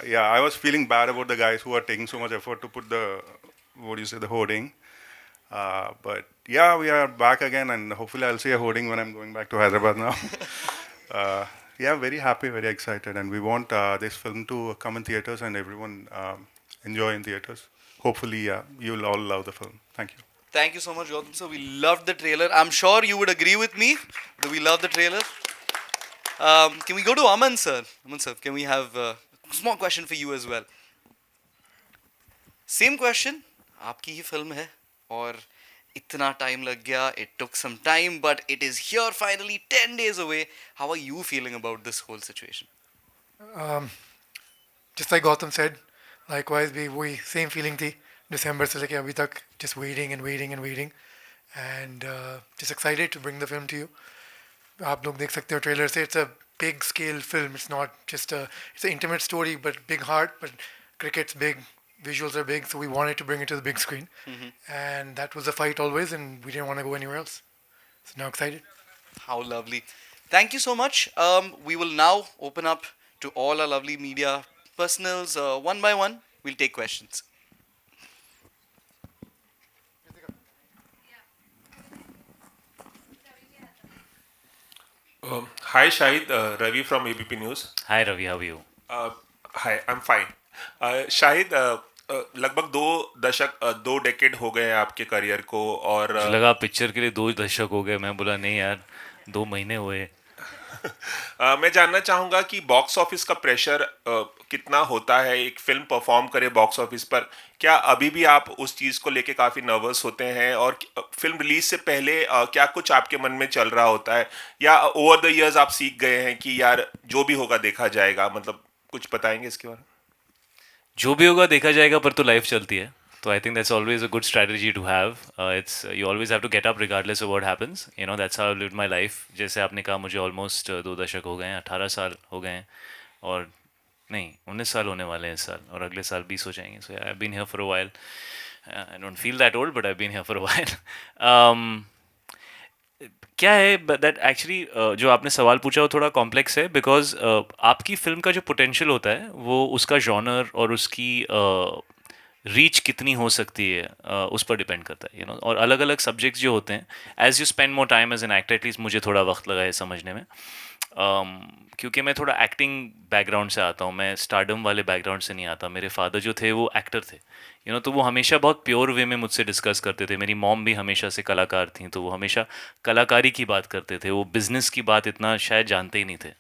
yeah, I was feeling bad about the guys who are taking so much effort to put the, what do you say, the hoarding. But yeah, we are back again, and hopefully I'll see a hoarding when I'm going back to Hyderabad now. uh, yeah, very happy, very excited, and we want this film to come in theaters and everyone enjoy in theaters. Hopefully, you'll all love the film. Thank you. Thank you so much, Gautam sir. We loved the trailer. I'm sure you would agree with me that we love the trailer. Can we go to Aman sir? Aman sir, can we have a small question for you as well? Same question. आपकी ही film है और इतना time लग गया. It took some time, but it is here finally, 10 days away. How are you feeling about this whole situation? Um, just like Gautam said, likewise we same feeling थी December से लेके अभी तक, just waiting and waiting and waiting, and just excited to bring the film to you. आप लोग देख सकते हो ट्रेलर से. It's a big scale film. It's not just it's an intimate story, but big heart. But cricket's big, visuals are big, so we wanted to bring it to the big screen, and that was the fight always, and we didn't want to go anywhere else. So now excited. How lovely. Thank you so much. We will now open up to all our lovely media personals one by one. We'll take questions. Hi Shahid, Ravi from ABP News. Hi Ravi, how are you? Hi, I'm fine. Shahid, लगभग 2 दशक, 2 decade हो गए हैं आपके career को और मुझे लगा पिक्चर के लिए 2 दशक हो गए. मैं बोला नहीं यार, 2 महीने हुए. मैं जानना चाहूँगा कि बॉक्स ऑफिस का प्रेशर कितना होता है एक फिल्म परफॉर्म करे बॉक्स ऑफिस पर. क्या अभी भी आप उस चीज़ को लेके काफ़ी नर्वस होते हैं और फिल्म रिलीज से पहले क्या कुछ आपके मन में चल रहा होता है, या ओवर द इयर्स आप सीख गए हैं कि यार जो भी होगा देखा जाएगा? मतलब कुछ बताएंगे इसके बारे में? जो भी होगा देखा जाएगा, पर तो लाइफ चलती है. तो I think that's always a good strategy to have. It's you always have to get up regardless of what happens. That's how I lived my life. जैसे आपने कहा, मुझे ऑलमोस्ट 2 दशक हो गए हैं, 18 साल हो गए हैं, और नहीं 19 साल होने वाले हैं इस साल, और अगले साल 20 हो जाएंगे. So I have been here for a while. I don't feel that old, but I have been here for a while. क्या है दैट एक्चुअली, जो आपने सवाल पूछा वो थोड़ा कॉम्प्लेक्स है, बिकॉज आपकी फिल्म का जो पोटेंशियल होता है वो उसका जॉनर और उसकी रीच कितनी हो सकती है, उस पर डिपेंड करता है. और अलग अलग सब्जेक्ट्स जो होते हैं, as you spend more time as an actor, at least मुझे थोड़ा वक्त लगा है समझने में. क्योंकि मैं थोड़ा एक्टिंग बैकग्राउंड से आता हूँ, मैं स्टारडम वाले बैकग्राउंड से नहीं आता. मेरे फादर जो थे वो एक्टर थे, तो वो हमेशा बहुत प्योर वे में मुझसे डिस्कस करते थे. मेरी मॉम भी हमेशा से कलाकार थी, तो वो हमेशा कलाकारी की बात करते थे. वो बिज़नेस की बात इतना शायद जानते ही नहीं थे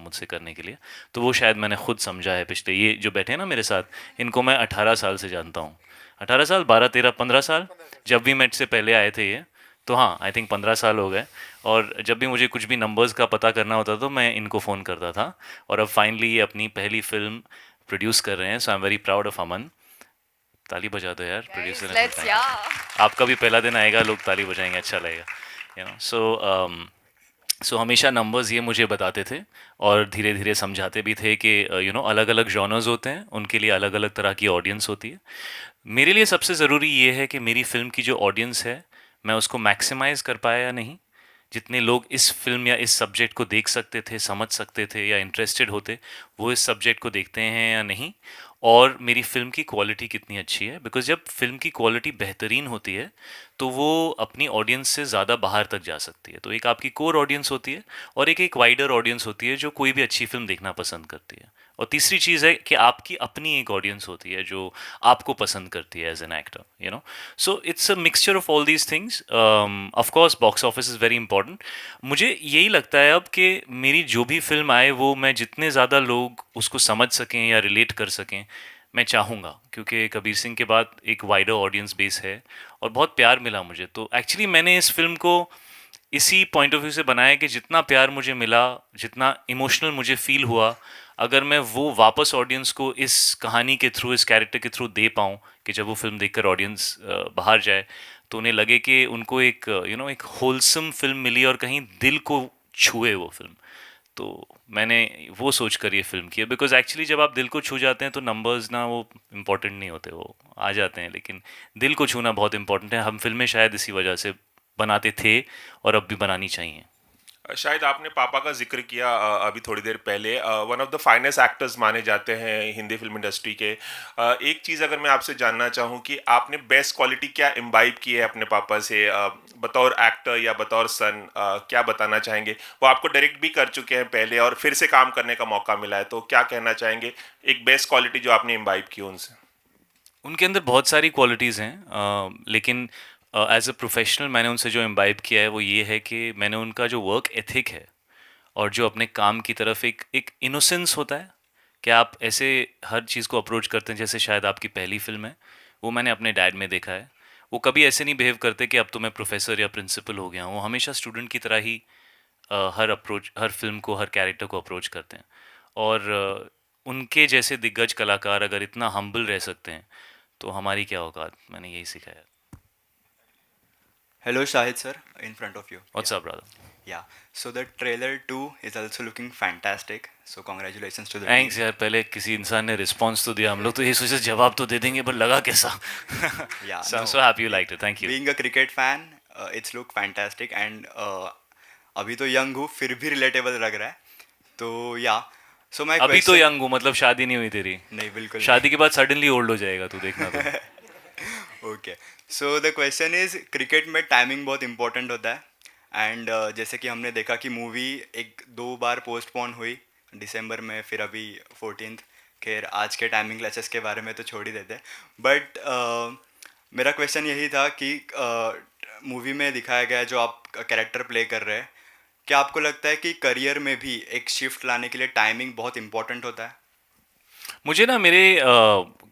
मुझसे करने के लिए. तो वो शायद मैंने खुद समझा है. पिछले ये जो बैठे हैं ना मेरे साथ, इनको मैं 18 साल से जानता हूँ. 18 साल, 12, 13, 15 साल, जब भी मैं से पहले आए थे ये. तो हाँ, आई थिंक 15 साल हो गए. और जब भी मुझे कुछ भी नंबर्स का पता करना होता तो मैं इनको फ़ोन करता था. और अब फाइनली ये अपनी पहली फिल्म प्रोड्यूस कर रहे हैं. So I am very proud of Aman. ताली बजा दो यार, प्रोड्यूसर ने. Let's, yeah. आपका भी पहला दिन आएगा, लोग ताली बजाएंगे, अच्छा लगेगा. सो हमेशा नंबर्स ये मुझे बताते थे और धीरे धीरे समझाते भी थे कि अलग अलग जॉनर्स होते हैं, उनके लिए अलग अलग तरह की ऑडियंस होती है. मेरे लिए सबसे ज़रूरी ये है कि मेरी फ़िल्म की जो ऑडियंस है, मैं उसको मैक्सिमाइज़ कर पाया या नहीं. जितने लोग इस फिल्म या इस सब्जेक्ट को देख सकते थे, समझ सकते थे या इंटरेस्टेड होते, वो इस सब्जेक्ट को देखते हैं या नहीं. और मेरी फ़िल्म की क्वालिटी कितनी अच्छी है, बिकॉज़ जब फ़िल्म की क्वालिटी बेहतरीन होती है तो वो अपनी ऑडियंस से ज़्यादा बाहर तक जा सकती है. तो एक आपकी कोर ऑडियंस होती है और एक वाइडर ऑडियंस होती है जो कोई भी अच्छी फ़िल्म देखना पसंद करती है. और तीसरी चीज़ है कि आपकी अपनी एक ऑडियंस होती है जो आपको पसंद करती है as an actor. So it's a mixture of all these things. Of course box office is very important. मुझे यही लगता है अब कि मेरी जो भी फिल्म आए, वो मैं जितने ज़्यादा लोग उसको समझ सकें या रिलेट कर सकें, मैं चाहूँगा. क्योंकि कबीर सिंह के बाद एक वाइडर ऑडियंस बेस है और बहुत प्यार मिला मुझे. तो एक्चुअली मैंने इस फिल्म को इसी पॉइंट ऑफ व्यू से बनाया कि जितना प्यार मुझे मिला, जितना इमोशनल मुझे फील हुआ, अगर मैं वो वापस ऑडियंस को इस कहानी के थ्रू, इस कैरेक्टर के थ्रू दे पाऊँ, कि जब वो फिल्म देखकर ऑडियंस बाहर जाए तो उन्हें लगे कि उनको एक एक होलसम फिल्म मिली और कहीं दिल को छुए वो फिल्म. तो मैंने वो सोच कर ये फिल्म की है. बिकॉज एक्चुअली जब आप दिल को छू जाते हैं तो नंबर्स ना वो इम्पोर्टेंट नहीं होते, वो आ जाते हैं, लेकिन दिल को छूना बहुत इंपॉर्टेंट है. हम फिल्में शायद इसी वजह से बनाते थे और अब भी बनानी चाहिए. शायद आपने पापा का जिक्र किया अभी थोड़ी देर पहले। One of the finest actors माने जाते हैं हिंदी फिल्म इंडस्ट्री के। एक चीज़ अगर मैं आपसे जानना चाहूँ कि आपने बेस्ट क्वालिटी क्या इम्बाइब की है अपने पापा से, बतौर एक्टर या बतौर सन, क्या बताना चाहेंगे? वो आपको डायरेक्ट भी कर चुके हैं पहले और फिर से काम करने का मौका मिला है, तो क्या कहना चाहेंगे एक बेस्ट क्वालिटी जो आपने इम्बाइब की उनसे? उनके अंदर बहुत सारी क्वालिटीज़ हैं, लेकिन एज अ प्रोफेशनल मैंने उनसे जो इम्बाइब किया है वो ये है कि मैंने उनका जो वर्क एथिक है और जो अपने काम की तरफ एक एक इनोसेंस होता है कि आप ऐसे हर चीज़ को अप्रोच करते हैं, जैसे शायद आपकी पहली फिल्म है, वो मैंने अपने डैड में देखा है। वो कभी ऐसे नहीं बिहेव करते कि अब तो मैं प्रोफेसर या प्रिंसिपल हो गया हूँ। वो हमेशा स्टूडेंट की तरह ही हर फिल्म को, हर कैरेक्टर को अप्रोच करते हैं। और उनके जैसे दिग्गज कलाकार अगर इतना हम्बल रह सकते हैं तो हमारी क्या औकात। मैंने यही सीखा है। Hello, Shahid sir, in front of you. What's up brother? Yeah. So the trailer 2 is also looking fantastic. So congratulations to the thanks team. यार, पहले किसी इंसान ने रिस्पॉन्स तो दिया। हम लोग तो ये सोचे जवाब तो दे देंगे, पर लगा कैसा। Yeah. So No. So happy you liked it, thank you. Being a cricket fan, it's look fantastic and अभी तो यंग हूँ फिर भी रिलेटेबल लग रहा है. तो या सो माय अभी तो यंग हूँ मतलब शादी नहीं हुई तेरी? नहीं बिल्कुल शादी के बाद सडनली ओल्ड हो जाएगा तू, देखना तो। Okay. So the question is, cricket में टाइमिंग बहुत इंपॉर्टेंट होता है एंड जैसे कि हमने देखा कि मूवी एक दो बार पोस्टपोन हुई दिसंबर में, फिर अभी 14th. खैर आज के टाइमिंग क्लैशेस के बारे में तो छोड़ ही देते, बट मेरा क्वेश्चन यही था कि मूवी में दिखाया गया है जो आप कैरेक्टर प्ले कर रहे हैं, क्या आपको लगता है कि करियर में भी एक शिफ्ट लाने के लिए टाइमिंग बहुत इंपॉर्टेंट होता है? मुझे ना मेरे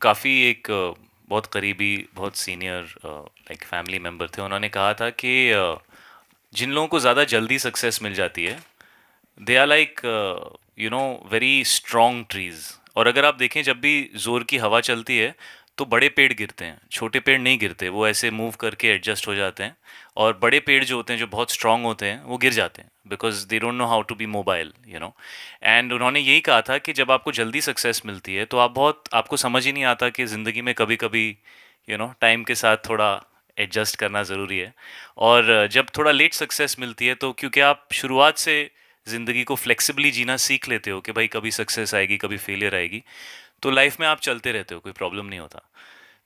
काफ़ी एक बहुत करीबी, बहुत सीनियर लाइक फैमिली मेम्बर थे। उन्होंने कहा था कि जिन लोगों को ज़्यादा जल्दी सक्सेस मिल जाती है, they are like very strong trees. और अगर आप देखें, जब भी ज़ोर की हवा चलती है तो बड़े पेड़ गिरते हैं, छोटे पेड़ नहीं गिरते। वो ऐसे मूव करके एडजस्ट हो जाते हैं। और बड़े पेड़ जो होते हैं, जो बहुत स्ट्रांग होते हैं, वो गिर जाते हैं because they don't know how to be mobile, and उन्होंने यही कहा था कि जब आपको जल्दी सक्सेस मिलती है तो आपको समझ ही नहीं आता कि ज़िंदगी में कभी कभी टाइम के साथ थोड़ा एडजस्ट करना ज़रूरी है। और जब थोड़ा लेट सक्सेस मिलती है तो क्योंकि आप शुरुआत से ज़िंदगी को फ्लेक्सिबली जीना सीख लेते हो कि भाई कभी सक्सेस आएगी, कभी फेलियर आएगी, तो लाइफ में आप चलते रहते हो, कोई प्रॉब्लम नहीं होता।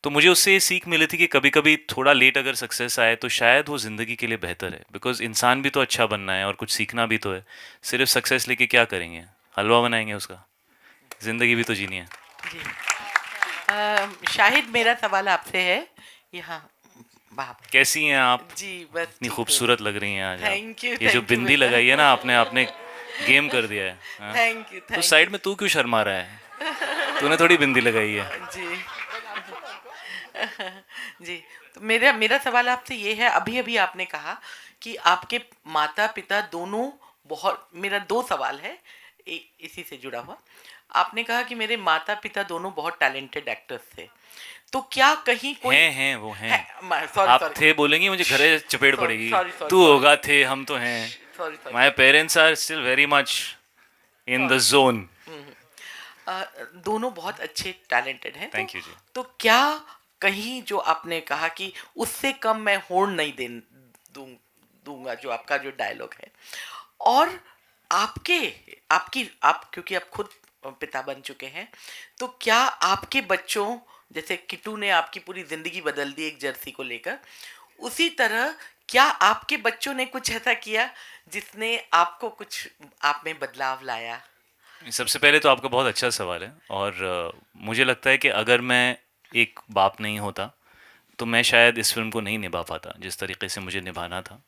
तो मुझे उससे ये सीख मिली थी कि कभी कभी थोड़ा लेट अगर सक्सेस आए तो शायद वो ज़िंदगी के लिए बेहतर है, बिकॉज इंसान भी तो अच्छा बनना है और कुछ सीखना भी तो है। सिर्फ सक्सेस लेके क्या करेंगे? हलवा बनाएंगे उसका? ज़िंदगी भी तो जीनी है। जी। शाहिद, मेरा सवाल आपसे है यहाँ। बाप कैसी हैं आप? जी, बस इतनी ठीक खूबसूरत लग रही हैं आज आप। थैंक यू, ये जो थैंक यू बिंदी बेटा। लगाई है ना आपने आपने गेम कर दिया है। हाँ? थैंक यू, तो थैंक साइड में तू क्यों शर्मा रहा है? तूने थोड़ी बिंदी लगाई है। जी। जी, तो मेरा मेरा सवाल आपसे ये है, अभी अभी आपने कहा कि आपके माता पिता दोनों बहुत, मेरा दो सवाल है इसी से जुड़ा हुआ। आपने कहा कि मेरे माता पिता दोनों बहुत टैलेंटेड एक्टर्स थे, तो क्या कहीं कोई हैं वो हैं। सॉरी आप सॉरी थे बोलेंगे मुझे घरे चपेट Sorry, पड़ेगी। sorry, sorry, तू sorry. होगा, थे, हम तो हैं। Sorry sorry my parents are still very much in the zone. दोनों बहुत अच्छे टैलेंटेड हैं। Thank you जी। तो क्या कहीं जो आपने कहा कि उससे कम मैं होड़ नहीं दूंगा, जो आपका जो डायलॉग है, और आप क्योंकि आप खुद पिता बन चुके हैं, तो क्या आपके बच्चों, जैसे किट्टू ने आपकी पूरी जिंदगी बदल दी एक जर्सी को लेकर, उसी तरह क्या आपके बच्चों ने कुछ ऐसा किया जिसने आपको कुछ आप में बदलाव लाया? सबसे पहले तो आपका बहुत अच्छा सवाल है। और मुझे लगता है कि अगर मैं एक बाप नहीं होता तो मैं शायद इस फिल्म को नहीं निभा पाता जिस तरीके से मुझे निभाना था।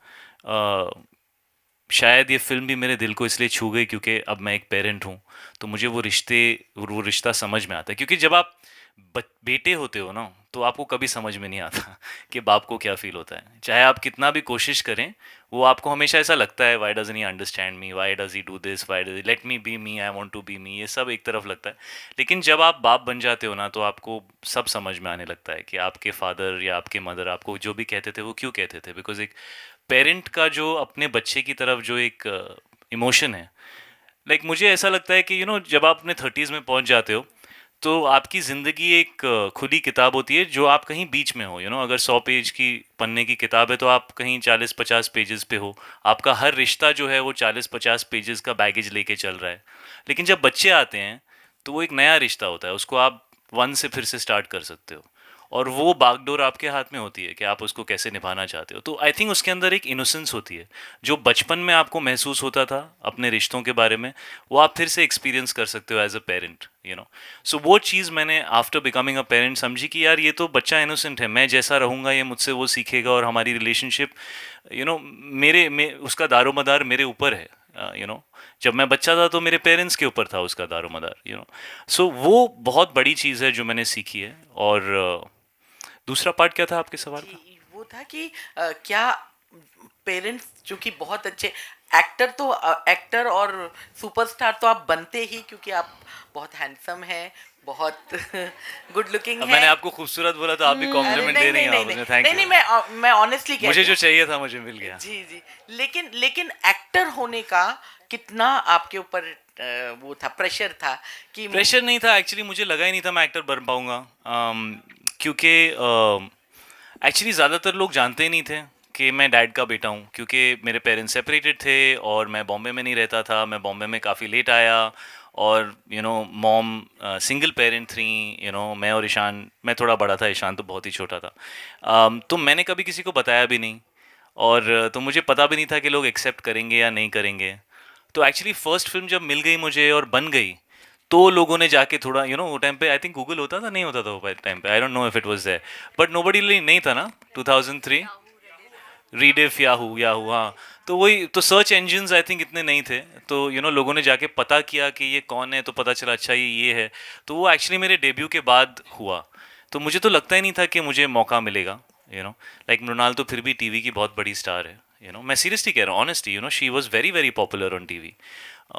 शायद ये फिल्म भी मेरे दिल को इसलिए छू गई क्योंकि अब मैं एक पेरेंट हूँ, तो मुझे वो रिश्ता समझ में आता है। क्योंकि जब आप बेटे होते हो ना, तो आपको कभी समझ में नहीं आता कि बाप को क्या फील होता है। चाहे आप कितना भी कोशिश करें, वो आपको हमेशा ऐसा लगता है, why doesn't he understand me, why does he do this, why does let me be me, I want to be me, ये सब एक तरफ लगता है। लेकिन जब आप बाप बन जाते हो ना, तो आपको सब समझ में आने लगता है कि आपके फादर या आपके मदर आपको जो भी कहते थे वो क्यों कहते थे। बिकॉज एक पेरेंट का जो अपने बच्चे की तरफ जो एक इमोशन है, लाइक मुझे ऐसा लगता है कि जब आप अपने 30s में पहुंच जाते हो तो आपकी ज़िंदगी एक खुली किताब होती है जो आप कहीं बीच में हो, अगर 100 पेज की पन्ने की किताब है तो आप कहीं 40-50 पेजेस पे हो। आपका हर रिश्ता जो है वो 40-50 पेजेस का बैगेज लेके चल रहा है। लेकिन जब बच्चे आते हैं तो वो एक नया रिश्ता होता है, उसको आप 1 से फिर से स्टार्ट कर सकते हो। और वो बागडोर आपके हाथ में होती है कि आप उसको कैसे निभाना चाहते हो। तो आई थिंक उसके अंदर एक इनोसेंस होती है जो बचपन में आपको महसूस होता था अपने रिश्तों के बारे में, वो आप फिर से एक्सपीरियंस कर सकते हो एज अ पेरेंट। सो वो चीज़ मैंने आफ्टर बिकमिंग अ पेरेंट समझी कि यार ये तो बच्चा इनोसेंट है, मैं जैसा रहूँगा ये मुझसे वो सीखेगा, और हमारी रिलेशनशिप मेरे में उसका दारोमदार मेरे ऊपर है। जब मैं बच्चा था तो मेरे पेरेंट्स के ऊपर था उसका दारोमदार। सो वो बहुत बड़ी चीज़ है जो मैंने सीखी है। और दूसरा पार्ट क्या था आपके सवाल का? जी, वो था कि क्या पेरेंट्स जो कि बहुत अच्छे एक्टर और सुपरस्टार तो आप बनते ही क्योंकि आप बहुत हैंडसम हैं, बहुत गुड लुकिंग अब है। मैंने आपको खूबसूरत बोला तो आप भी अरे कॉम्प्लीमेंट दे रही हैं नहीं आप नहीं उसमें। थैंक नहीं यू। मैं ऑनेस्टली कहती मुझे जो हूँ। चाहिए था मुझे मिल गया। जी जी, लेकिन एक्टर होने का कितना आपके ऊपर वो था, प्रेशर था कि प्रेशर नहीं था एक्चुअली, मुझे लगा ही नहीं था मैं एक्टर बन पाऊंगा। क्योंकि एक्चुअली ज़्यादातर लोग जानते ही नहीं थे कि मैं डैड का बेटा हूँ, क्योंकि मेरे पेरेंट्स सेपरेटेड थे और मैं बॉम्बे में नहीं रहता था। मैं बॉम्बे में काफ़ी लेट आया, और मॉम सिंगल पेरेंट थी। मैं और ईशान, मैं थोड़ा बड़ा था, ईशान तो बहुत ही छोटा था। तो मैंने कभी किसी को बताया भी नहीं, और तो मुझे पता भी नहीं था कि लोग एक्सेप्ट करेंगे या नहीं करेंगे। तो एक्चुअली फर्स्ट फिल्म जब मिल गई मुझे और बन गई, तो लोगों ने जाके थोड़ा वो टाइम पे आई थिंक गूगल होता था, नहीं होता था वो टाइम पे, I don't know if it was there, but nobody नहीं था ना 2003। रीडिफ, याहू याहू, हाँ। तो वही तो, सर्च इंजन्स आई थिंक इतने नहीं थे, तो लोगों ने जाके पता किया कि ये कौन है, तो पता चला अच्छा ये है। तो वो एक्चुअली मेरे डेब्यू के बाद हुआ। तो मुझे तो लगता ही नहीं था कि मुझे मौका मिलेगा। लाइक मृणाल तो फिर भी टीवी की बहुत बड़ी स्टार है। मैं सीरियसली कह रहा हूँ, honestly, she was very very popular on TV.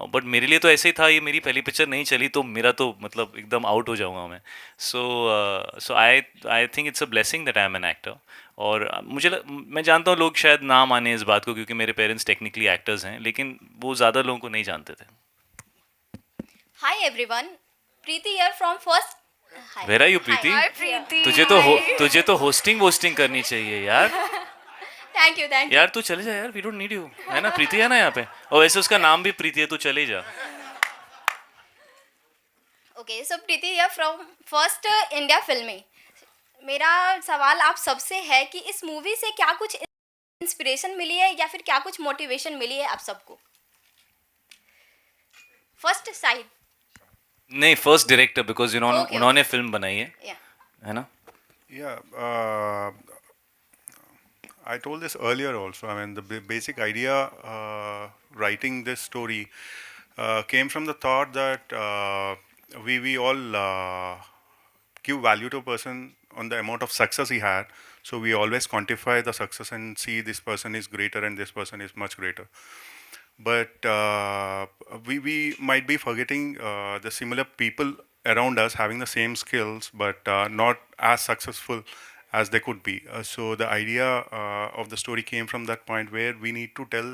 But मेरे लिए तो ऐसे ही था, ये मेरी पहली पिक्चर नहीं चली तो मेरा तो मतलब एकदम आउट हो जाऊंगा मैं। So I I think it's a blessing that I am an actor. और मैं जानता हूँ लोग शायद ना माने इस बात को, क्योंकि मेरे पेरेंट्स टेक्निकली एक्टर्स हैं, लेकिन वो ज़्यादा लोगों को नहीं जानते थे। Hi everyone, Preeti here from first. Hi. Where are you Hi. Preeti? Hi Preeti. तुझे तो होस्टिंग वोस्टिंग करनी चाहिए यार। Thank you, thank you. यार तू चले जा यार, वी डोंट नीड यू, है ना? प्रीति है ना यहाँ पे, और वैसे उसका नाम भी प्रीति है, तू चले जा। Okay, so Preeti here from first India Filmy. मेरा सवाल आप सबसे है कि इस मूवी से क्या कुछ इंस्पिरेशन मिली है या फिर क्या कुछ मोटिवेशन मिली है आप सबको? फर्स्ट शाहिद। नहीं, फर्स्ट डायरेक्टर, बिकॉज Okay, उन्होंने फिल्म बनाई है, Yeah. है ना? Yeah, I told this earlier also. I mean, the basic idea writing this story came from the thought that we all give value to a person on the amount of success he had. So we always quantify the success and see this person is greater and this person is much greater. But we might be forgetting the similar people around us having the same skills, but not as successful as they could be. So the idea of the story came from that point where we need to tell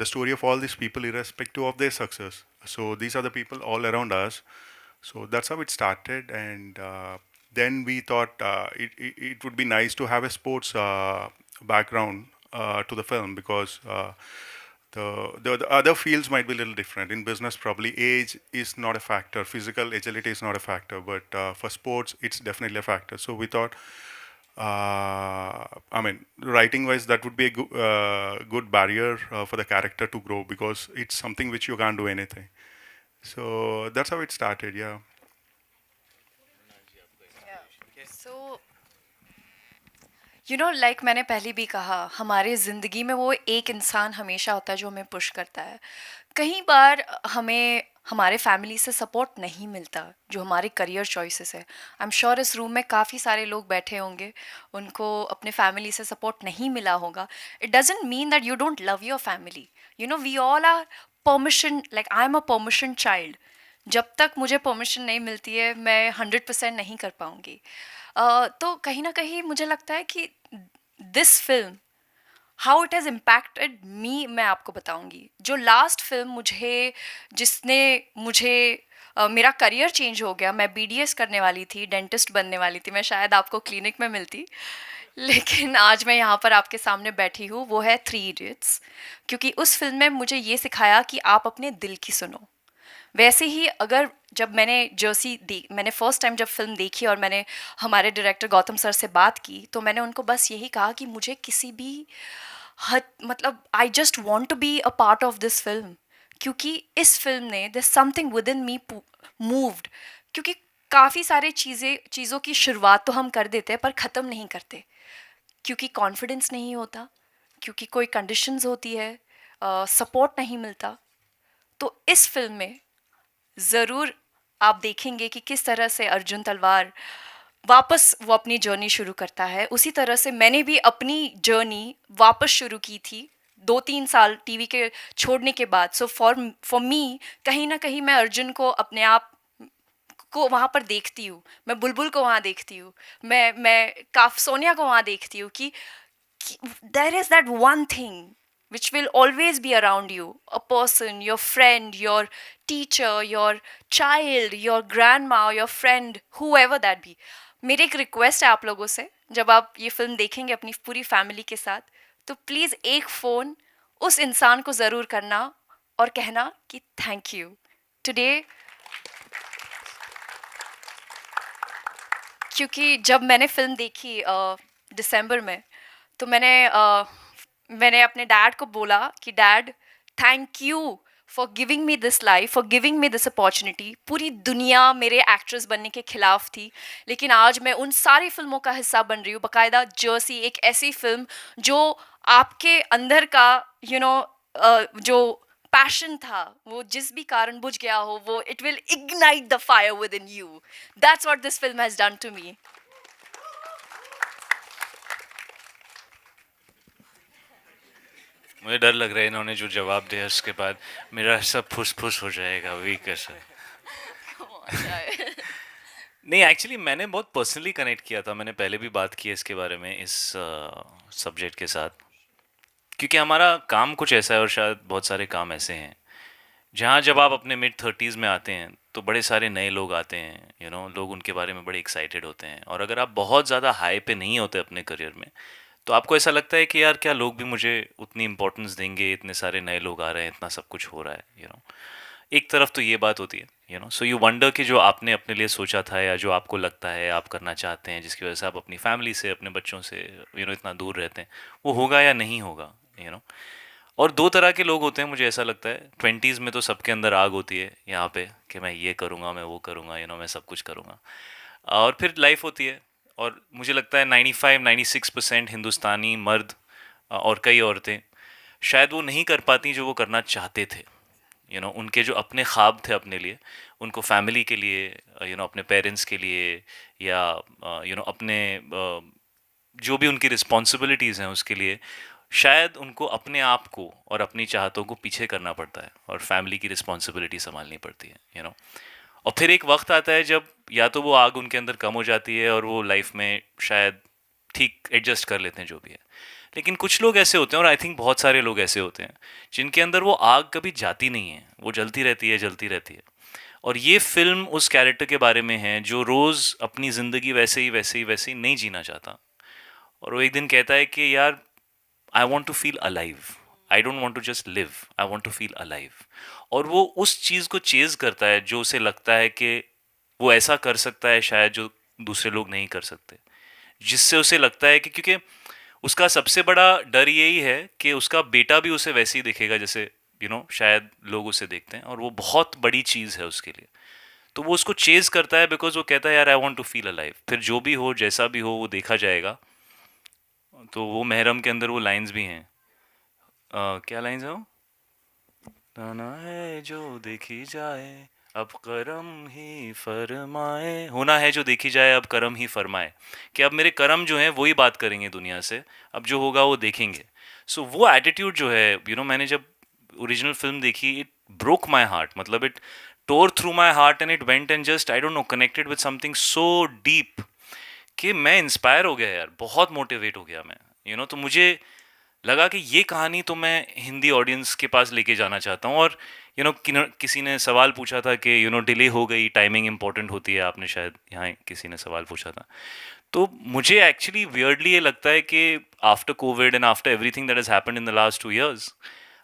the story of all these people irrespective of their success. So these are the people all around us. So that's how it started, and then we thought it would be nice to have a sports background to the film, because the other fields might be a little different. In business, probably age is not a factor, physical agility is not a factor, but for sports, it's definitely a factor. So we thought, I mean, writing-wise, that would be a good barrier for the character to grow, because it's something which you can't do anything. So that's how it started, yeah. So like मैंने पहले भी कहा, हमारे ज़िंदगी में वो एक इंसान हमेशा होता है जो हमें पुश करता है। कई बार हमें हमारे फैमिली से सपोर्ट नहीं मिलता, जो हमारे करियर चॉइसेस है। आई एम श्योर इस रूम में काफ़ी सारे लोग बैठे होंगे, उनको अपने फैमिली से सपोर्ट नहीं मिला होगा। It doesn't mean that you don't love your family. We all are permission, like I am a permission child. जब तक मुझे परमिशन नहीं मिलती है मैं 100% नहीं कर पाऊँगी। तो कहीं ना कहीं मुझे लगता है कि this film, how it has impacted me, मैं आपको बताऊंगी। जो लास्ट फिल्म जिसने मुझे मेरा करियर चेंज हो गया। मैं बीडीएस करने वाली थी, डेंटिस्ट बनने वाली थी, मैं शायद आपको क्लिनिक में मिलती, लेकिन आज मैं यहाँ पर आपके सामने बैठी हूँ। वो है थ्री इडियट्स, क्योंकि उस फिल्म में मुझे ये सिखाया कि आप अपने दिल की सुनो। वैसे ही अगर जब मैंने फर्स्ट टाइम जब फिल्म देखी और मैंने हमारे डायरेक्टर गौतम सर से बात की, तो मैंने उनको बस यही कहा कि मुझे किसी भी मतलब I just want to be a part of this film, क्योंकि इस फिल्म ने this something within me moved. क्योंकि काफ़ी सारे चीज़ों की शुरुआत तो हम कर देते हैं पर ख़त्म नहीं करते, क्योंकि कॉन्फिडेंस नहीं होता, क्योंकि कोई कंडीशंस होती है, सपोर्ट नहीं मिलता। तो इस फिल्म में ज़रूर आप देखेंगे कि किस तरह से अर्जुन तलवार वापस वो अपनी जर्नी शुरू करता है। उसी तरह से मैंने भी अपनी जर्नी वापस शुरू की थी 2-3 साल टीवी के छोड़ने के बाद। सो फॉर मी कहीं ना कहीं मैं अर्जुन को अपने आप को वहाँ पर देखती हूँ, मैं बुलबुल को वहाँ देखती हूँ, मैं सोनिया को वहाँ देखती हूँ कि there is that one thing which will always be around you, a person, your friend, your teacher, your child, your grandma, your friend, whoever that be. मेरी एक रिक्वेस्ट है आप लोगों से, जब आप ये फिल्म देखेंगे अपनी पूरी फैमिली के साथ, तो प्लीज़ एक फ़ोन उस इंसान को ज़रूर करना और कहना कि थैंक यू टुडे। क्योंकि जब मैंने फिल्म देखी दिसंबर में, तो मैंने अपने डैड को बोला कि dad, thank you for giving me this life, for giving me this opportunity. पूरी दुनिया मेरे एक्ट्रेस बनने के खिलाफ थी, लेकिन आज मैं उन सारी फिल्मों का हिस्सा बन रही हूँ। बाकायदा जर्सी, एक ऐसी फिल्म जो आपके अंदर का जो पैशन था, वो जिस भी कारण बुझ गया हो, वो it will ignite the fire within you. That's what this film has done to me. मुझे डर लग रहा है इन्होंने जो जवाब दिया उसके बाद मेरा सब फुस फुस हो जाएगा वीक ऐसा। नहीं, एक्चुअली मैंने बहुत पर्सनली कनेक्ट किया था, मैंने पहले भी बात की है इसके बारे में इस सब्जेक्ट के साथ, क्योंकि हमारा काम कुछ ऐसा है और शायद बहुत सारे काम ऐसे हैं जहाँ जब आप अपने मिड-30s में आते हैं तो बड़े सारे नए लोग आते हैं, लोग उनके बारे में बड़े एक्साइटेड होते हैं, और अगर आप बहुत ज़्यादा हाई पे नहीं होते अपने करियर में तो आपको ऐसा लगता है कि यार क्या लोग भी मुझे उतनी इंपॉर्टेंस देंगे, इतने सारे नए लोग आ रहे हैं, इतना सब कुछ हो रहा है। एक तरफ तो ये बात होती है, सो यू वंडर कि जो आपने अपने लिए सोचा था या जो आपको लगता है आप करना चाहते हैं, जिसकी वजह से आप अपनी फैमिली से, अपने बच्चों से इतना दूर रहते हैं, वो होगा या नहीं होगा। और दो तरह के लोग होते हैं, मुझे ऐसा लगता है 20s में तो सबके अंदर आग होती है यहाँ पे कि मैं ये करूँगा, मैं वो करूँगा, मैं सब कुछ करूँगा, और फिर लाइफ होती है। और मुझे लगता है 95-96% हिंदुस्तानी मर्द और कई औरतें शायद वो नहीं कर पाती जो वो करना चाहते थे। उनके जो अपने ख्वाब थे अपने लिए, उनको फैमिली के लिए, अपने पेरेंट्स के लिए, या अपने जो भी उनकी रिस्पॉन्सिबिलिटीज़ हैं उसके लिए, शायद उनको अपने आप को और अपनी चाहतों को पीछे करना पड़ता है और फैमिली की रिस्पॉन्सिबिलिटी संभालनी पड़ती है। और फिर एक वक्त आता है जब या तो वो आग उनके अंदर कम हो जाती है और वो लाइफ में शायद ठीक एडजस्ट कर लेते हैं जो भी है। लेकिन कुछ लोग ऐसे होते हैं, और आई थिंक बहुत सारे लोग ऐसे होते हैं, जिनके अंदर वो आग कभी जाती नहीं है, वो जलती रहती है, जलती रहती है। और ये फिल्म उस कैरेक्टर के बारे में है जो रोज़ अपनी ज़िंदगी वैसे ही नहीं जीना चाहता, और वो एक दिन कहता है कि यार I want to feel alive, I don't want to just live, I want to feel alive. और वो उस चीज़ को चेज़ करता है जो उसे लगता है कि वो ऐसा कर सकता है शायद जो दूसरे लोग नहीं कर सकते, जिससे उसे लगता है कि क्योंकि उसका सबसे बड़ा डर यही है कि उसका बेटा भी उसे वैसे ही दिखेगा जैसे शायद लोग उसे देखते हैं, और वो बहुत बड़ी चीज़ है उसके लिए। तो वो उसको चेज़ करता है बिकॉज वो कहता है यार I want to feel alive. फिर जो भी हो, जैसा भी हो, वो देखा जाएगा। तो वो महरम के अंदर वो लाइंस भी हैं, क्या लाइंस है वो, ताना है जो देखी जाए अब करम ही फरमाए, होना है जो देखी जाए अब करम ही फरमाए, कि अब मेरे कर्म जो हैं वही बात करेंगे दुनिया से, अब जो होगा वो देखेंगे। सो वो एटीट्यूड जो है, मैंने जब ओरिजिनल फिल्म देखी, इट ब्रोक माई हार्ट, मतलब it tore through my heart and it went and just I don't know connected with something so deep कि मैं इंस्पायर हो गया यार, बहुत मोटिवेट हो गया मैं। तो मुझे लगा कि ये कहानी तो मैं हिंदी ऑडियंस के पास लेके जाना चाहता हूँ। और किसी ने सवाल पूछा था कि डिले हो गई, टाइमिंग इम्पोर्टेंट होती है, आपने शायद यहाँ किसी ने सवाल पूछा था। तो मुझे एक्चुअली वियर्डली ये लगता है कि after Covid and after everything that has happened in the last 2 years,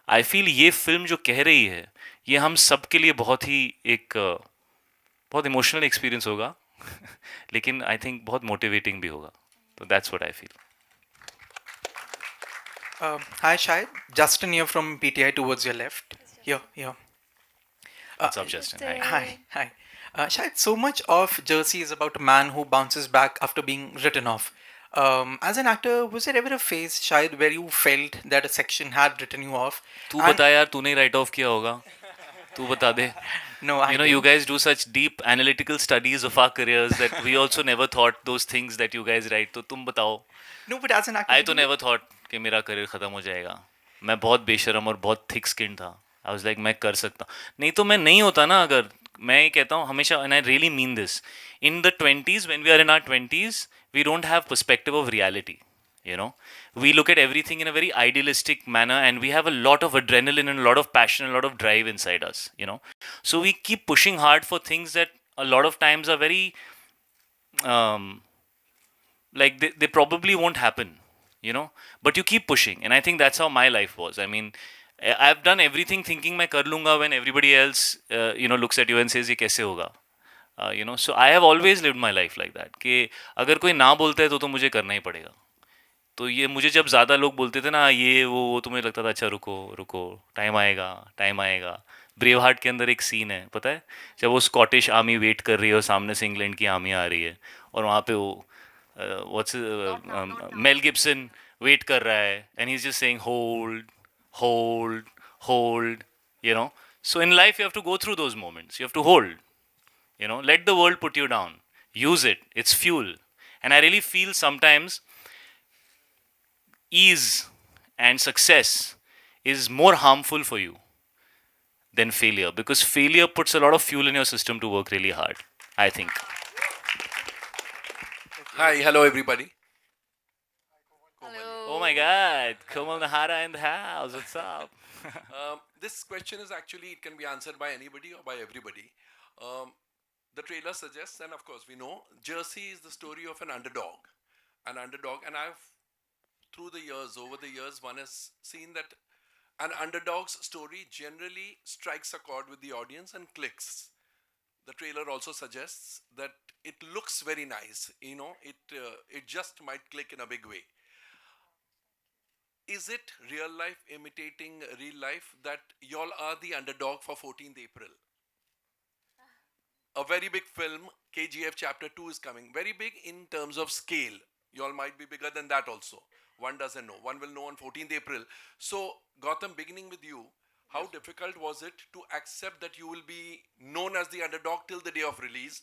I feel ये फिल्म जो कह रही है ये हम सब के लिए बहुत ही एक बहुत इमोशनल एक्सपीरियंस होगा लेकिन आई थिंक बहुत मोटिवेटिंग भी होगा। तो that's what I feel. Hi, Shahid. Justin here from PTI towards your left. Here, here. What's up, Justin? Hi. Hi, hi. Shahid, so much of Jersey is about a man who bounces back after being written off. As an actor, was there ever a phase, Shahid, where you felt that a section had written you off? तू बता यार, तूने right of किया होगा, तू बता दे. No, I you didn't. guys do such deep analytical studies of our careers that we also never thought those things that you guys write. तो तुम बताओ. No, but as an actor, I did तो you- never thought कि मेरा career खत्म हो जाएगा. मैं बहुत बेशरम और बहुत थिक स्किन था. I was like मैं कर सकता. नहीं तो मैं नहीं होता ना. अगर मैं ये कहता हूँ हमेशा, and I really mean this, in the 20s, when we are in our 20s, we don't have perspective of reality. We look at everything in a very idealistic manner, and we have a lot of adrenaline and a lot of passion, a lot of drive inside us. So we keep pushing hard for things that a lot of times are very like they probably won't happen, but you keep pushing. And I think that's how my life was. I mean, I've done everything thinking मैं कर लूँगा when everybody else looks at you and says ये कैसे होगा. So I have always lived my life like that कि अगर कोई ना बोलता है तो मुझे करना ही पड़ेगा. तो ये मुझे जब ज़्यादा लोग बोलते थे ना ये वो तो मुझे लगता था अच्छा रुको रुको, टाइम आएगा टाइम आएगा. ब्रेव हार्ट के अंदर एक सीन है, पता है, जब वो स्कॉटिश आर्मी वेट कर रही है और सामने से इंग्लैंड की आर्मी आ रही है और वहाँ पे वो मेल गिब्सन वेट कर रहा है and he is just saying hold hold hold. So in life you have to go through those moments. You have to hold. Let the world put you down. Use it. It's fuel. And I really feel sometimes ease and success is more harmful for you than failure, because failure puts a lot of fuel in your system to work really hard, I think. Hi, hello everybody. Oh my God, Komal Nahara in the house. What's up? This question is actually, it can be answered by anybody or by everybody. The trailer suggests, and of course we know, Jersey is the story of an underdog. And over the years, one has seen that an underdog's story generally strikes a chord with the audience and clicks. The trailer also suggests that it looks very nice, it just might click in a big way. Is it real life imitating real life that y'all are the underdog for 14th April? A very big film, KGF Chapter 2 is coming. Very big in terms of scale. Y'all might be bigger than that also. One doesn't know. One will know on 14th April. So, Gautam, beginning with you, how difficult was it to accept that you will be known as the underdog till the day of release?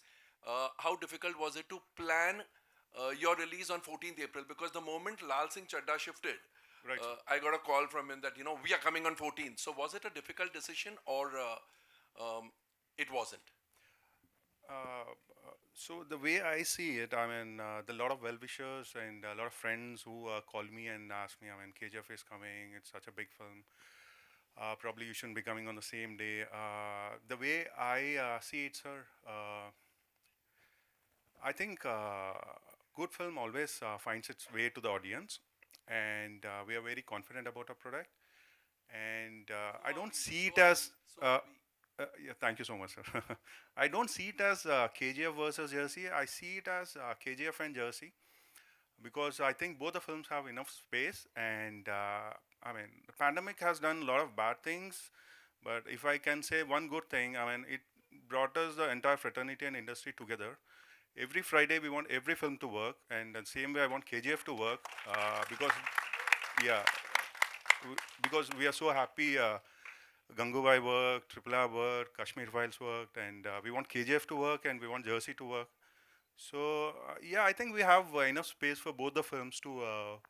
How difficult was it to plan your release on 14th April? Because the moment Lal Singh Chadda shifted, Right. I got a call from him that, we are coming on 14th. So was it a difficult decision or it wasn't? So the way I see it, I mean, the lot of well-wishers and a lot of friends who call me and ask me, I mean, KGF is coming, it's such a big film. Probably you shouldn't be coming on the same day. The way I see it, sir, I think good film always finds its way to the audience, and we are very confident about our product. And I don't see it as. Yeah, thank you so much, sir. I don't see it as KGF versus Jersey. I see it as KGF and Jersey, because I think both the films have enough space. And I mean, the pandemic has done a lot of bad things, but if I can say one good thing, I mean, it brought us the entire fraternity and industry together. Every Friday, we want every film to work, and the same way I want KGF to work, because, yeah, because we are so happy. Gangubai worked, Triple R worked, Kashmir Files worked, and we want KGF to work and we want Jersey to work. So yeah, I think we have enough space for both the films to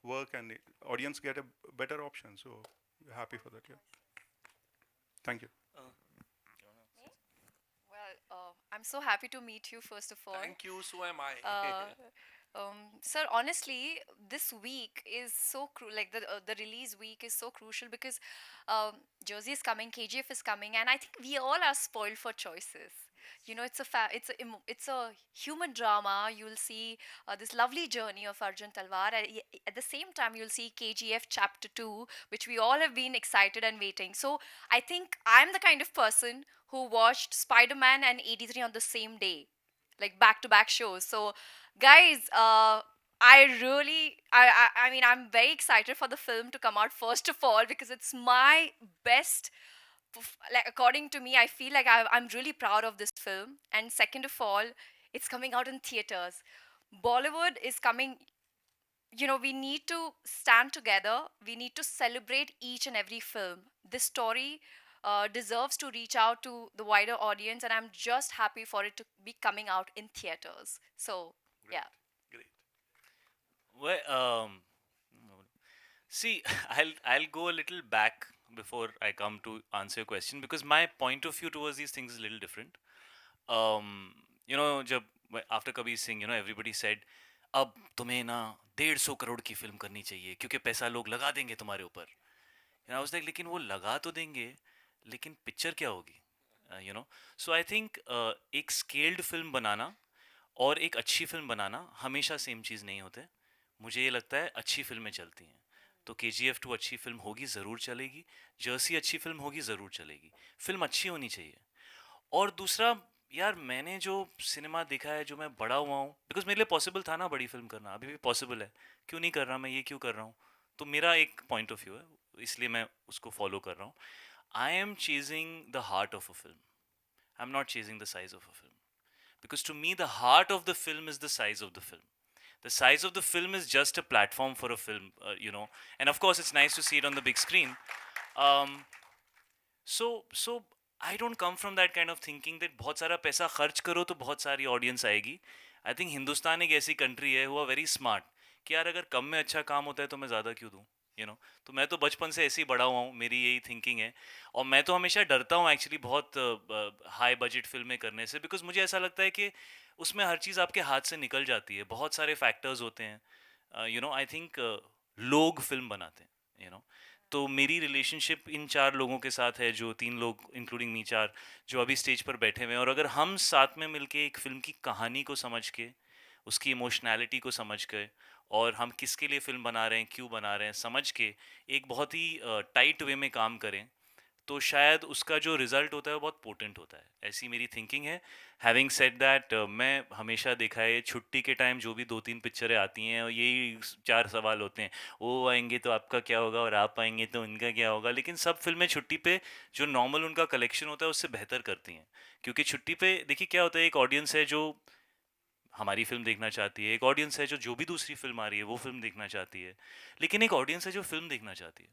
work, and the audience get a better option. So we're happy for that. Yeah. Thank you. Well, I'm so happy to meet you, first of all. Thank you, so am I. Sir, honestly, this week is so like the release week is so crucial because Jersey is coming, KGF is coming, and I think we all are spoiled for choices. You know, it's a human drama. You'll see this lovely journey of Arjun Talwar. At the same time, you'll see KGF Chapter 2, which we all have been excited and waiting. So I think I'm the kind of person who watched Spider-Man and 83 on the same day, like back to back shows. So guys, I mean, I'm very excited for the film to come out first of all because it's my best. Like according to me, I feel like I'm really proud of this film. And second of all, it's coming out in theaters. Bollywood is coming. You know, we need to stand together. We need to celebrate each and every film. This story deserves to reach out to the wider audience, and I'm just happy for it to be coming out in theaters. So, yeah. Great. Well, see, I'll go a little back before I come to answer your question because my point of view towards these things is a little different. You know, after Kabir Singh, you know, everybody said, अब तुम्हें ना 150 करोड़ की film करनी चाहिए क्योंकि पैसा लोग लगा देंगे तुम्हारे ऊपर. And I was like, लेकिन वो लगा तो देंगे, लेकिन पिक्चर क्या होगी? You know, so I think एक स्केल्ड फिल्म बनाना और एक अच्छी फिल्म बनाना हमेशा सेम चीज़ नहीं होते. मुझे ये लगता है अच्छी फिल्में चलती हैं. तो KGF 2 अच्छी फिल्म होगी, ज़रूर चलेगी. जर्सी अच्छी फिल्म होगी, ज़रूर चलेगी. फिल्म अच्छी होनी चाहिए. और दूसरा, यार मैंने जो सिनेमा देखा है, जो मैं बड़ा हुआ हूँ, बिकॉज मेरे लिए पॉसिबल था ना बड़ी फिल्म करना, अभी भी पॉसिबल है, क्यों नहीं कर रहा मैं, ये क्यों कर रहा हूँ. तो मेरा एक पॉइंट ऑफ व्यू है, इसलिए मैं उसको फॉलो कर रहा हूँ. I am chasing the heart of a film, I am not chasing the size of a film, because to me the heart of the film is the size of the film. The size of the film is just a platform for a film, you know, and of course it's nice to see it on the big screen. So I don't come from that kind of thinking that बहुत सारा पैसा खर्च करो तो बहुत सारी audience आएगी. I think Hindustan एक ऐसी कंट्री है, हुआ वेरी स्मार्ट, कि यार अगर कम में अच्छा काम होता है तो मैं ज़्यादा क्यों दूँ, you know. तो मैं तो बचपन से ऐसे ही बड़ा हुआ हूँ, मेरी यही थिंकिंग है. और मैं तो हमेशा डरता हूँ एक्चुअली बहुत हाई बजट फिल्में करने से, बिकॉज मुझे ऐसा लगता है कि उसमें हर चीज़ आपके हाथ से निकल जाती है, बहुत सारे फैक्टर्स होते हैं. यू नो, आई थिंक लोग फिल्म बनाते हैं, यू नो. तो मेरी रिलेशनशिप इन 4 लोगों के साथ है, जो 3 लोग इंक्लूडिंग मी 4 जो अभी स्टेज पर बैठे हुए हैं, और अगर हम साथ में मिलके एक फिल्म की कहानी को समझ के, उसकी इमोशनैलिटी को समझ के, और हम किसके लिए फिल्म बना रहे हैं, क्यों बना रहे हैं, समझ के एक बहुत ही टाइट वे में काम करें, तो शायद उसका जो रिजल्ट होता है वो बहुत पोटेंट होता है. ऐसी मेरी थिंकिंग है. हैविंग सेड दैट, मैं हमेशा देखा है छुट्टी के टाइम जो भी 2-3 पिक्चरें आती हैं और यही 4 सवाल होते हैं, वो आएंगे तो आपका क्या होगा और आप आएंगे तो उनका क्या होगा. लेकिन सब फिल्में छुट्टी पे जो नॉर्मल उनका कलेक्शन होता है उससे बेहतर करती हैं, क्योंकि छुट्टी पे देखिए क्या होता है, एक ऑडियंस है जो हमारी फिल्म देखना चाहती है, एक ऑडियंस है जो भी दूसरी फिल्म आ रही है वो फिल्म देखना चाहती है, लेकिन एक ऑडियंस है जो फिल्म देखना चाहती है.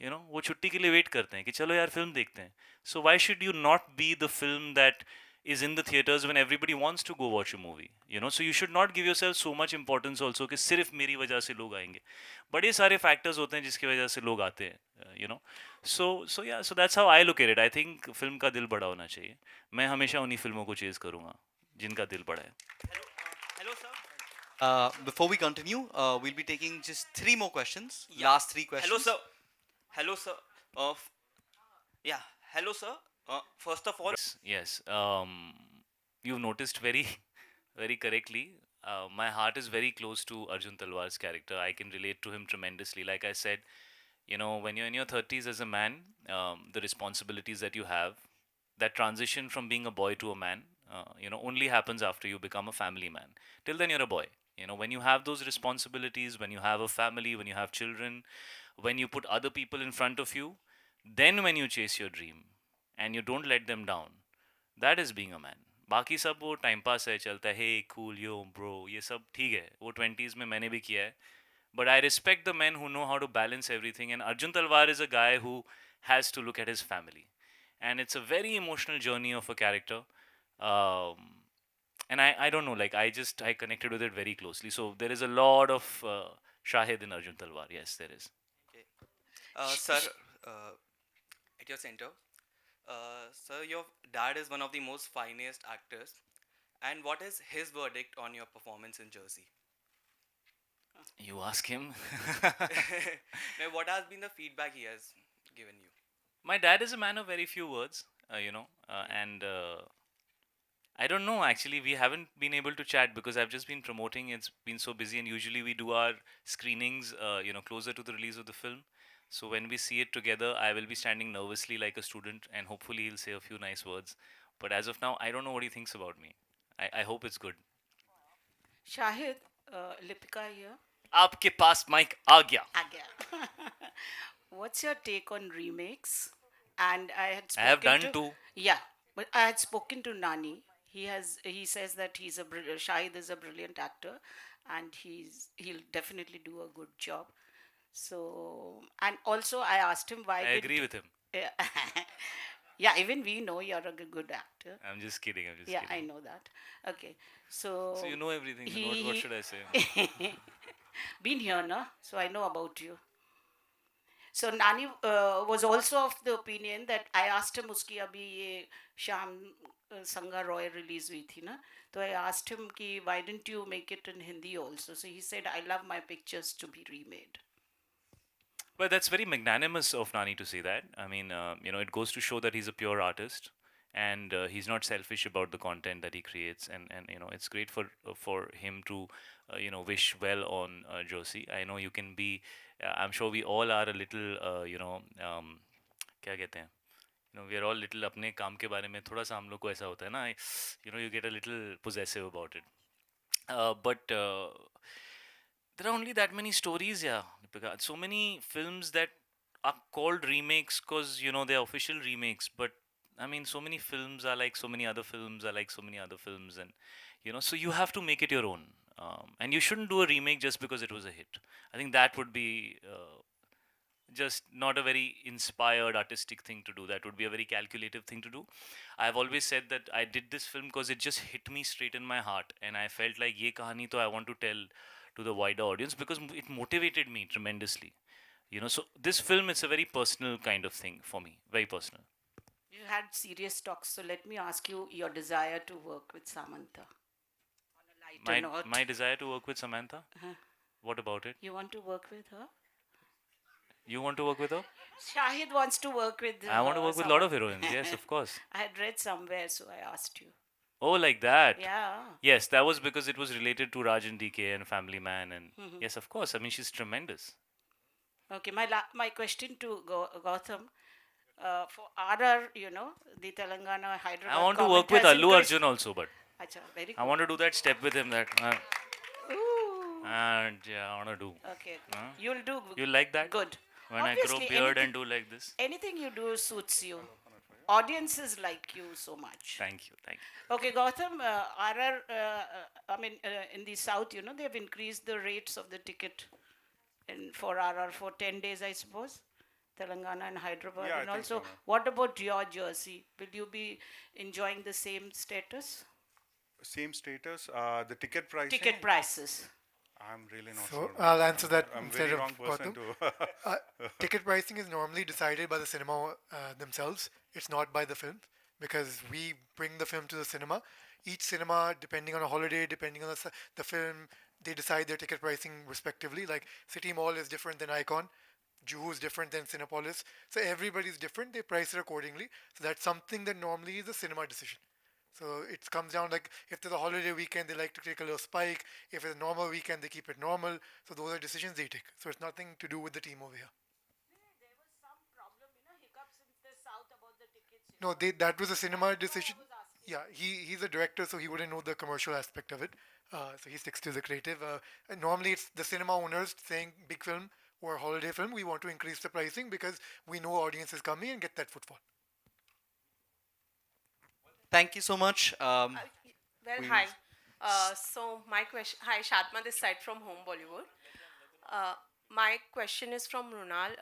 यू नो, वो छुट्टी के लिए वेट करते हैं कि चलो यार फिल्म देखते हैं. So why should you not be the film that is in the theaters when everybody wants to go watch a movie, you know. So you should not give yourself so much importance also कि सिर्फ मेरी वजह से लोग आएंगे. बड़े सारे factors होते हैं जिसकी वजह से लोग आते हैं, you know. So yeah, so that's how I look at it. I think film का दिल बड़ा होना चाहिए. मैं हमेशा उन्हीं फिल्मों को चेज करूँगा जिनका दिल बड़ा है. Hello, sir. Before we continue, we'll be taking just 3 more questions. Last 3 questions. Hello, sir. Hello, sir. Yeah. Hello, sir. First of all, Yes. You've noticed very, very correctly. My heart is very close to Arjun Talwar's character. I can relate to him tremendously. Like I said, you know, when you're in your 30s as a man, the responsibilities that you have, that transition from being a boy to a man, you know, only happens after you become a family man. Till then, you're a boy. You know, when you have those responsibilities, when you have a family, when you have children, when you put other people in front of you, then when you chase your dream and you don't let them down, that is being a man. बाकी सब वो time pass है, चलता है, हे cool यो bro, ये सब ठीक है, वो 20s में मैंने भी किया है. But I respect the men who know how to balance everything, and Arjun Talwar is a guy who has to look at his family, and it's a very emotional journey of a character. And I don't know, like I connected with it very closely. So there is a lot of Shahid in Arjun Talwar. Yes, there is. Sir, at your center, sir, your dad is one of the most finest actors. And what is his verdict on your performance in Jersey? You ask him. Now, what has been the feedback he has given you? My dad is a man of very few words, and I don't know. Actually, we haven't been able to chat because I've just been promoting. It's been so busy, and usually we do our screenings, closer to the release of the film. So when we see it together, I will be standing nervously like a student, and hopefully he'll say a few nice words. But as of now, I don't know what he thinks about me. I hope it's good. Shahid, Lipika here. आपके पास mic आ गया. Again. What's your take on remakes? And I had I have spoken done two. Yeah, but I had spoken to Nani. He says that Shahid is a brilliant actor, and he'll definitely do a good job. So, and also I asked him why. I agree with him. Yeah, yeah. Even we know you're a good actor. I'm just kidding. I'm just Yeah, kidding. I know that. Okay, so. So you know everything. What should I say? Been here, na? So I know about you. So Nani was also of the opinion that I asked him उसकी अभी ये शाम संगा Roy release हुई थी ना, तो I asked him कि why didn't you make it in Hindi also? So he said I love my pictures to be remade. Well, that's very magnanimous of Nani to say that. I mean, it goes to show that he's a pure artist, and he's not selfish about the content that he creates. And it's great for him to, wish well on Josie. I know you can be. I'm sure we all are a little, क्या कहते हैं? We are all little अपने काम के बारे में थोड़ा सा हम लोग को ऐसा होता है ना. You get a little possessive about it. But there are only that many stories, yeah. Deepika. So many films that are called remakes because they're official remakes. But I mean, so many films are like so many other films are like so many other films, and so you have to make it your own. And you shouldn't do a remake just because it was a hit. I think that would be just not a very inspired artistic thing to do. That would be a very calculative thing to do. I've always said that I did this film because it just hit me straight in my heart, and I felt like ye kahani to I want to tell to the wider audience because it motivated me tremendously. So this film, it's a very personal kind of thing for me, very personal. You had serious talks, so let me ask you your desire to work with Samantha. On a lighter note. My desire to work with Samantha. What about it? You want to work with her? You want to work with her? Shahid wants to work with her. I want to work with a lot of heroines. Yes, of course. I had read somewhere, so I asked you. Oh, like that? Yeah. Yes, that was because it was related to Raj and DK and Family Man. And yes, of course. I mean, she's tremendous. Okay, my question to Gautam, for RR, the Telangana, Hyderabad. I want to work with Allu Arjun also, but Achha, very good. I want to do that step with him that. Ooh. And yeah, I want to do. Okay, you'll do. You like that? Good. When Obviously, I grow beard and do like this. Anything you do suits you. Audiences like you so much. Thank you. Okay, Gautam, RR, in the south, they've increased the rates of the ticket for RR for 10 days, I suppose. Telangana and Hyderabad. Yeah, And I think also, so, ma'am. what about your jersey? Will you be enjoying the same status? Same status. The ticket price. Ticket prices. I'm really not So sure. I'll answer that I'm instead very of wrong person Gautam. to. Ticket pricing is normally decided by the cinema themselves. It's not by the film because we bring the film to the cinema. Each cinema, depending on a holiday, depending on the film, they decide their ticket pricing respectively. Like City Mall is different than Icon. Juhu is different than Cinepolis. So everybody's different. They price it accordingly. So that's something that normally is a cinema decision. So it comes down like if there's a holiday weekend, they like to take a little spike. If it's a normal weekend, they keep it normal. So those are decisions they take. So it's nothing to do with the team over here. There was some problem, hiccups in the south about the tickets. No, that was a cinema decision. Yeah, he's a director, so he wouldn't know the commercial aspect of it. So he sticks to the creative. And normally it's the cinema owners saying big film or holiday film, we want to increase the pricing because we know audience is coming and get that footfall. Thank you so much. Well, we- hi. So my question, hi, Shatma this side from Home Bollywood. My question is from Mrunal.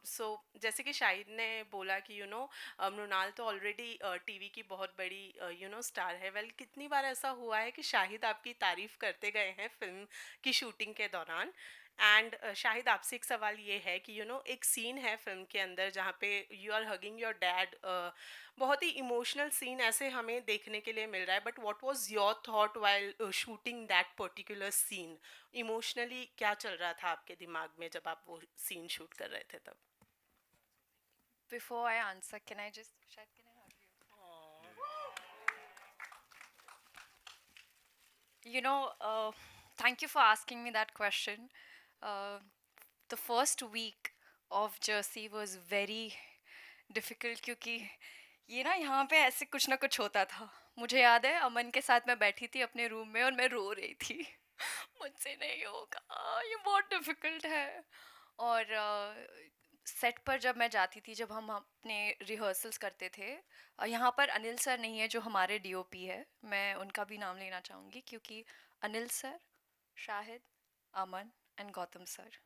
So जैसे कि शाहिद ने बोला कि मृणाल तो already TV की बहुत बड़ी star है. वेल कितनी बार ऐसा हुआ है कि शाहिद आपकी तारीफ करते गए हैं फिल्म की शूटिंग के दौरान एंड शाहिद आपसे एक सवाल ये है कि एक सीन है फिल्म के अंदर जहाँ पे you are hugging your dad, बहुत ही इमोशनल सीन ऐसे हमें देखने के लिए मिल रहा है, but what was your thought while shooting that particular scene? Emotionally क्या चल रहा था आपके दिमाग में जब आप वो सीन शूट कर रहे थे तब? Before I answer, can I just, Shahid, can I have you? Thank you for asking me that question. Uh, the first week of Jersey was very difficult क्योंकि ये ना यहाँ पे ऐसे कुछ ना कुछ होता था. मुझे याद है अमन के साथ मैं बैठी थी अपने रूम में और मैं रो रही थी. मुझसे नहीं होगा, ये बहुत डिफिकल्ट है. और सेट पर जब मैं जाती थी, जब हम अपने रिहर्सल्स करते थे, यहाँ पर अनिल सर नहीं है जो हमारे डीओपी है, मैं उनका भी नाम लेना चाहूँगी क्योंकि Anil sir, Shahid, Aman and Gautam sir,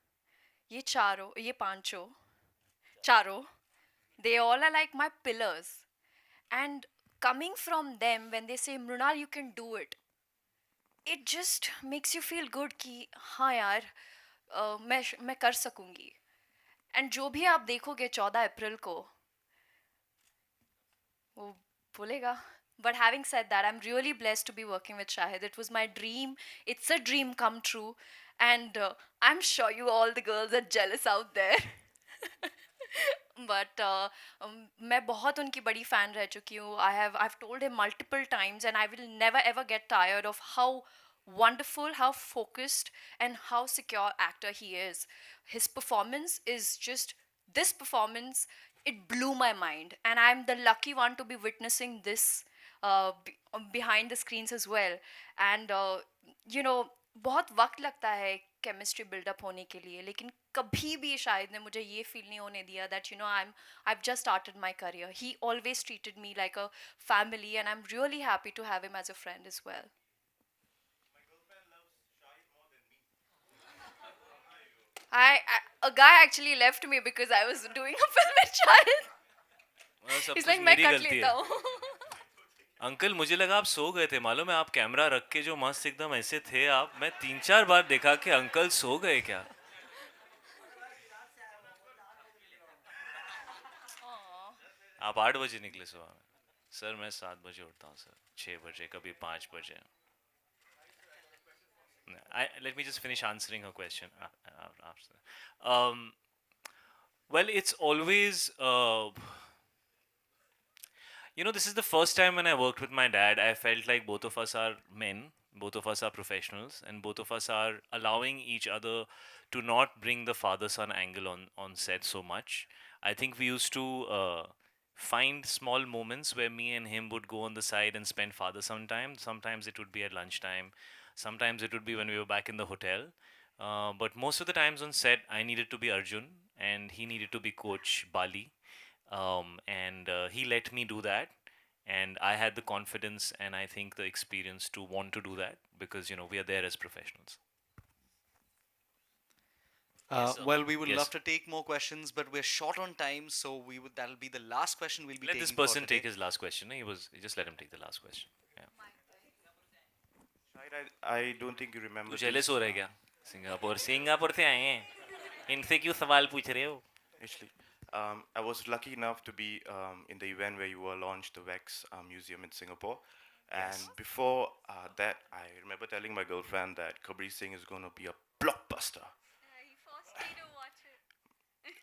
ये पांचों चारों, they all are like my pillars. And coming from them, when they say Mrunal you can do it, it just makes you feel good कि हाँ यार, मैं कर सकूँगी. एंड जो भी आप देखोगे 14 अप्रैल को वो बोलेगा. But having said that, I'm really blessed to be working with Shahid. It was my dream. It's a dream come true. And I'm sure you all the girls are jealous out there. But मैं बहुत उनकी बड़ी fan रह चुकी हूँ. I've told him multiple times and I will never ever get tired of how wonderful, how focused and how secure actor he is. His performance is just, this performance, it blew my mind, and I'm the lucky one to be witnessing this behind the screens as well. And बहुत वक्त लगता है chemistry buildup होने के लिए, लेकिन कभी भी शायद ने मुझे ये फील नहीं होने दिया that I've just started my career. He always treated me like a family and I'm really happy to have him as a friend as well. A guy actually left me because I was doing a film with Shahid. He's like, मैं कर लेता हूँ. Uncle मुझे लगा आप सो गए थे, मालूम है आप कैमरा रख के जो मस्त एकदम ऐसे थे आप, मैं 3-4 बार देखा कि अंकल सो गए क्या. आप 8 बजे निकले सुबह में. सर मैं 7 बजे उठता हूँ सर, 6 बजे, कभी 5 बजे. Let me just finish answering her question. Well, it's always this is the first time when I worked with my dad, I felt like both of us are men, both of us are professionals, and both of us are allowing each other to not bring the father-son angle on set so much. I think we used to find small moments where me and him would go on the side and spend father-son time. Sometimes it would be at lunchtime. Sometimes it would be when we were back in the hotel. But most of the times on set, I needed to be Arjun and he needed to be Coach Bali. And he let me do that, and I had the confidence and I think the experience to want to do that because we are there as professionals. Well, we would Yes. love to take more questions, but we're short on time, so that'll be the last question we'll be Let taking. this for person today. take his last question. Just let him take the last question. Yeah. I don't think you remember. तू jealous हो रहा है क्या? Singapore से आए हैं, इनसे क्यों सवाल पूछ रहे हो? Actually, I was lucky enough to be in the event where you were launched the Wax Museum in Singapore. And before that, I remember telling my girlfriend that Kabir Singh is going to be a blockbuster. He forced me to watch it.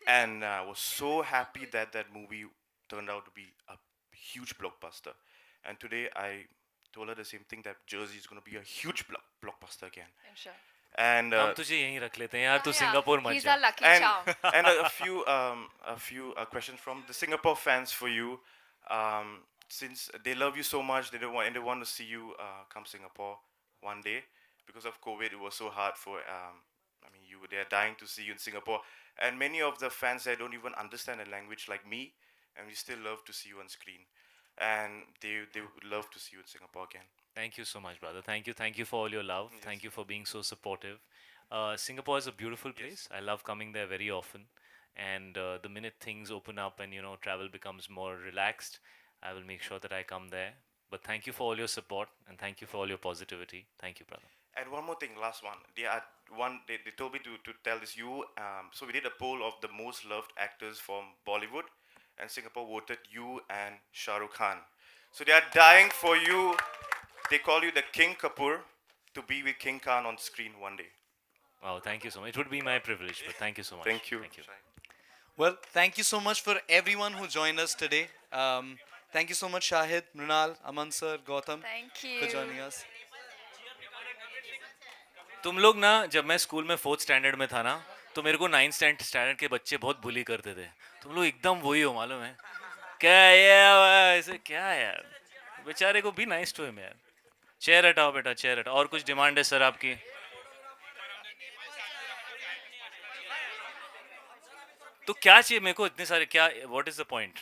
And I was so happy that that movie turned out to be a huge blockbuster. And today I told her the same thing, that Jersey is going to be a huge blockbuster again. Sure. And हम तुझे यहीं रख लेते हैं यार, तू Singapore मत He's जा. our lucky and charm. and a few questions from the Singapore fans for you. Since they love you so much, they want to see you come Singapore one day. Because of COVID, it was so hard for they're dying to see you in Singapore. And many of the fans there don't even understand the language like me, and we still love to see you on screen. And they would love to see you in Singapore again. Thank you so much, brother. Thank you for all your love. Yes. Thank you for being so supportive. Singapore is a beautiful place. I love coming there very often. And the minute things open up and travel becomes more relaxed, I will make sure that I come there. But thank you for all your support and thank you for all your positivity. Thank you, brother. And one more thing, last one. They told me to tell this you. So we did a poll of the most loved actors from Bollywood, and Singapore voted you and Shah Rukh Khan. So they are dying for you. They call you the King Kapoor to be with King Khan on screen one day. Wow, thank you so much. It would be my privilege, but thank you so much. Thank you. Thank you. Well, thank you so much for everyone who joined us today. Thank you so much, Shahid, Mrunal, Aman sir, Gautam, Thank for you. joining us. तुम लोग ना जब मैं school में 4th standard में था ना तो मेरे को 9th स्टैंडर्ड के बच्चे बहुत बुली करते थे. तुम लोग एकदम वही हो मालूम है क्या ये ऐसे क्या है यार बेचारे को भी नाइस टू हिम यार. चेयर हटाओ बेटा चेयर हटाओ. और कुछ डिमांड है सर आपकी? तो क्या चाहिए मेरे को इतने सारे क्या व्हाट इज द पॉइंट?